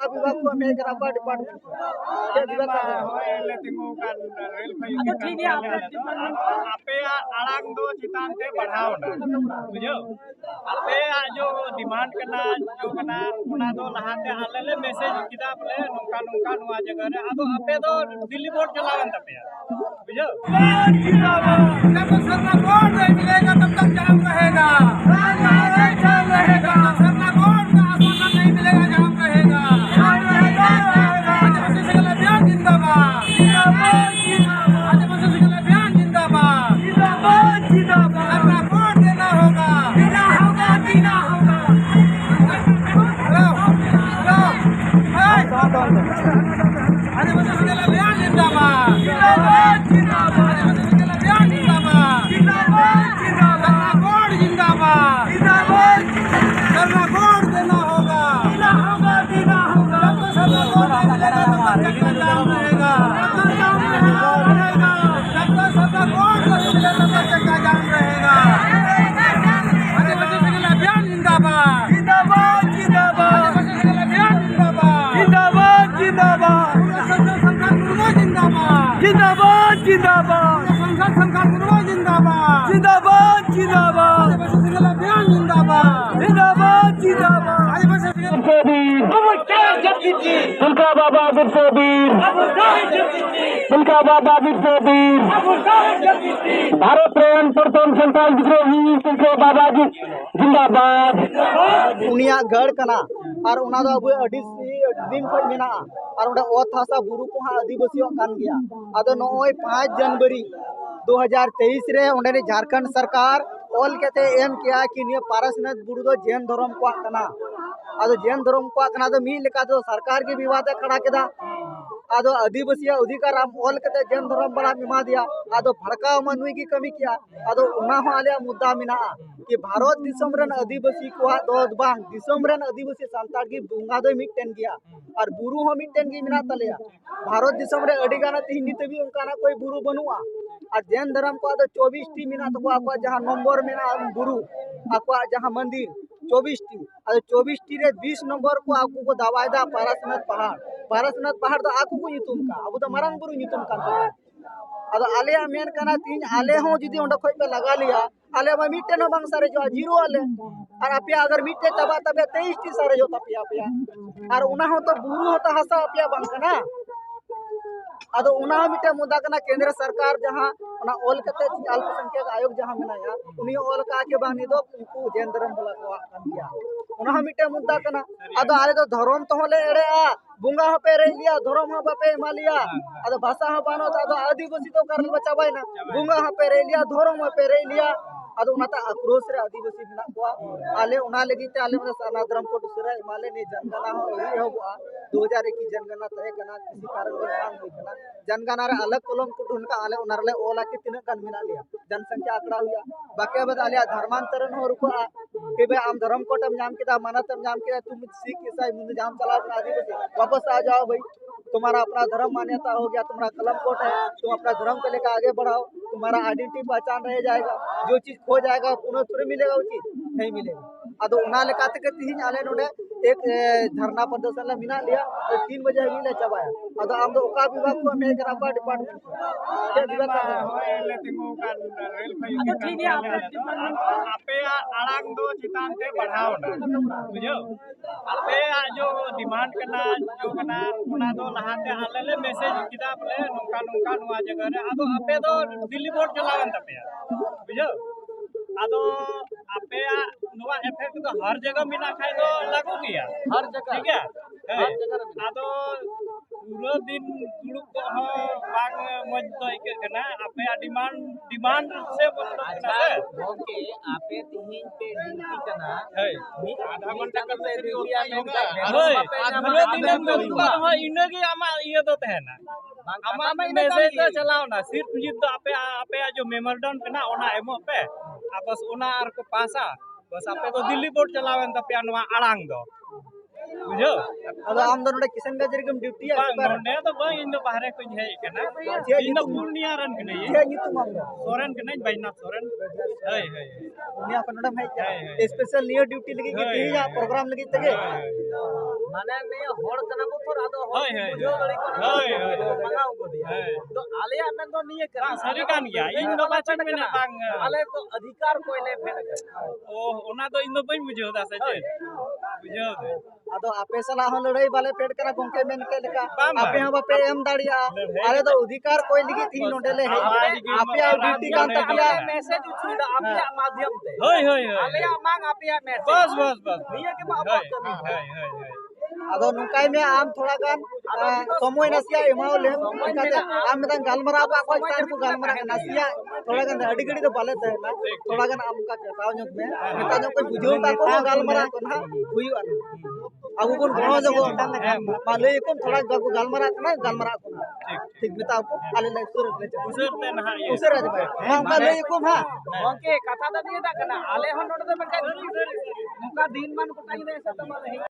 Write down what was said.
oka bibag ko may karapa department ke bibag ka le tingu kan rel phai ado ठीक है आपे आड़ांग दो चितान ते बढ़ाओ ना बुझो आपे जो डिमांड करना जो करना उना दो लहाते आले ले मैसेज किदा बोले नोका नोका नोआ जगह रे ado आपे तो दिल्ली बोर्ड चलावन तपे बुझो जब सरना बोर्ड नहीं मिलेगा तब तक जाम रहेगा जाम रहेगा सरना बोर्ड का आसमान नहीं मिलेगा जाम रहेगा जिंदाबाद जिंदाबाद जिंदाबाद जिंदाबाद जिंदाबाद अपना वोट देना होगा देना होगा देना होगा जिंदाबाद जिंदाबाद जिंदाबाद जिंदाबाद जिंदाबाद वोट जिंदाबाद जिंदाबाद करना वोट देना होगा देना होगा देना होगा सबको वोट देना रहेगा जिंदाबाद जिंदाबाद संसद संघात पूर्व जिंदाबाद जिंदाबाद जिंदाबाद जिंदाबाद जिंदाबाद जिंदाबाद उनका बाबा बिरसोबीर उनका बाबा बिरसोबीर भारत प्रेम प्रथम संतान विद्रोही उनके बाबा जी जिंदाबाद उनिया गढ़ कना और उना दो अब अडी दिन खज मेना और उडा ओत हासा बुरु को आदिवासी कान गया अदो नोय 5 जनवरी 2023 रे उन्हें झारखंड सरकार ऑल कहते एम किया कि निया पारसनाथ बुरु दो जैन धर्म को कना अदो जैन धर्म को कना तो मी लेका तो सरकार के विवाद खड़ा केदा अदो आदिवासी अधिकार ऑल कहते जैन धर्म बड़ा मिमा दिया अदो भड़का मनुई की कमी किया अदो उना हो आले मुद्दा मिना कि भारत दिसम रन आदिवासी को दो बांग दिसम रन आदिवासी सांताड़ की बुंगा दो मिटन गया और बुरु हो मिटन की मिना तलेया भारत दिसम रे अडी गाना तिहिन नितबी उनका कोई बुरु बनुआ और जैन धर्म को 24 टी मिना तो आपको जहां नंबर मिना बुरु आपको जहां मंदिर 24 टी और 24 टी रे 20 नंबर को आपको को दवायदा पारसनाथ पहाड़ तो आपको को युतुम का अब तो मरंग बुरु युतुम का अदो आले मेन कना तीन आले हो जुदी ओंडा खोय पे लगा लिया आले में मिटे न बांग सारे जो जीरो आले और अपिया अगर मिटे तबा तबे 23 टी सारे जो तपिया पिया और उना हो तो बुरु हो तो हसा अपिया बांग कना अदो उना मिटे मुद्दा कना केंद्र सरकार जहां उना ऑल कते अल्पसंख्यक आयोग जहां मेनाया उनी ऑल का के बानी दो उनको जैन धर्म बोला को कान दिया उना मिटे मुद्दा कना अदो आले तो धर्म तो होले एड़े आ बुंगा हो पे रे लिया धर्म हो पे मालिया अदो भाषा हो बानो अदो आदिवासी तो करल बचाबाय ना बुंगा हो पे रे लिया धर्म हो पे रे लिया अदो उनाता आक्रोश रे आदिवासी बिना को आले उना लगी ते आले सना धर्म को दूसरा हिमालय ने जनगणना हो री हो 2021 जनगणना तय कना किसी कारण को बांग होई कना जनगणना रे अलग कलम को ढुनका आले उनारले ओला के तिन कन मिना लिया जनसंख्या आंकड़ा हुआ बाकी बाद आले धर्मांतरण हो रुको के भाई आम धर्म कोटम जाम के मानतम जाम के तुम सिख ईसाई मुंद जाम चलाओ आदिवासी वापस आ जाओ भाई तुम्हारा अपना धर्म मान्यता हो गया तुम्हारा कलम कोट है तुम अपना धर्म को लेकर आगे बढ़ाओ तुम्हारा आइडेंटिटी पहचान रह जाएगा जो चीज खो जाएगा पुनः थोड़ी मिलेगा वो चीज नहीं मिलेगा अदो उना लेकाते के तिहिन आले नोडे एक धरना प्रदर्शन ला मिना लिया और 3 बजे मिले चबाया अदो आम दो ओका विभाग को मैं करापा डिपार्टमेंट के विभाग का ले तिंगु kan rel phai ado ठीक है आपे आड़ांग दो चितान ते बढ़ाओ ना बुझो आपे जो डिमांड करना जो करना उना दो लहाते आले ले मैसेज किदा बोले नोका नोका नोआ जगह रे अदो आपे तो दिल्ली बोर्ड चलावन तपे बुझो अदो आपे नोआ इफेक्ट तो हर जगह मिला खाए तो लागू गया हर जगह ठीक है हर जगह अदो पूरा दिन दुड़ुब तो हो बाग मज तो इके कना आपे डिमांड से मतलब से ओके आपे तिहिन पे ड्यूटी कना है मी आधा घंटा करते रिया में आधा दिन में तो हो इनगे आमा ये तो तहना आमा मैसेज तो चलाओ ना सिर्फ जित तो आपे जो मेमोरेंडम कना ओना एमो पे बस ओना आर को पासा बस आपे तो दिल्ली बोर्ड चलावन त पे नवा आड़ांग दो बुझो अदो आम दो नोडे किशनगंज रेगम ड्यूटी है bang nonde do bang इन दो बाहरे कुछ है कना इन दो पूर्णिया रन कने जे नितुम आम दो सोरेन कने बैना सोरेन हय हय दुनिया को नोडम है स्पेशल नियर ड्यूटी लगी के तीजा प्रोग्राम लगी तगे माने ने होड़ कना को थोर आदो होड़ हय हय बुझो गड़ी को हय हय मंगाओ को दिया तो आलिया में तो नहीं कर सारी कान गया इन दो बाचन में ना bang आले तो अधिकार कोई नहीं फेर ओ ओना तो इन दो बई बुझो दा से बुझो दे अदो आपे सला हो लड़ाई वाले पेड़ करा गोंके मेन के लेका बाम आपे हम बापे एम दाड़िया अरे तो अधिकार कोई लगी थी नोडे ले है आपे ड्यूटी कान तकिया मैसेज उछुदा आपया माध्यम से हय हय हय आलिया मांग आपया मैसेज बस बस बस निया के बाबा कमी हय हय हय अदो नुकाई में आम थोड़ा गान समय नसिया एमाओ ले काते आम में गालमरा बा को स्टार को गालमरा नसिया थोड़ा गान अड़ी गड़ी तो बाले तहना थोड़ा गान आम का कहताव ᱧᱚᱜ में मेता जो कोई बुझो ता को गालमरा को ना हुईवा अब कोन गणो जगो माले को थोड़ा गको गालमरा कना गालमरा को ठीक मेता को आले ले सुर ले उसे ते ना ये उसर रे भाई हम का ले को हां ओके कथा दा दिए दा कना आले हन नोड दे बका नुका दिन मान को टाइम दे सतमा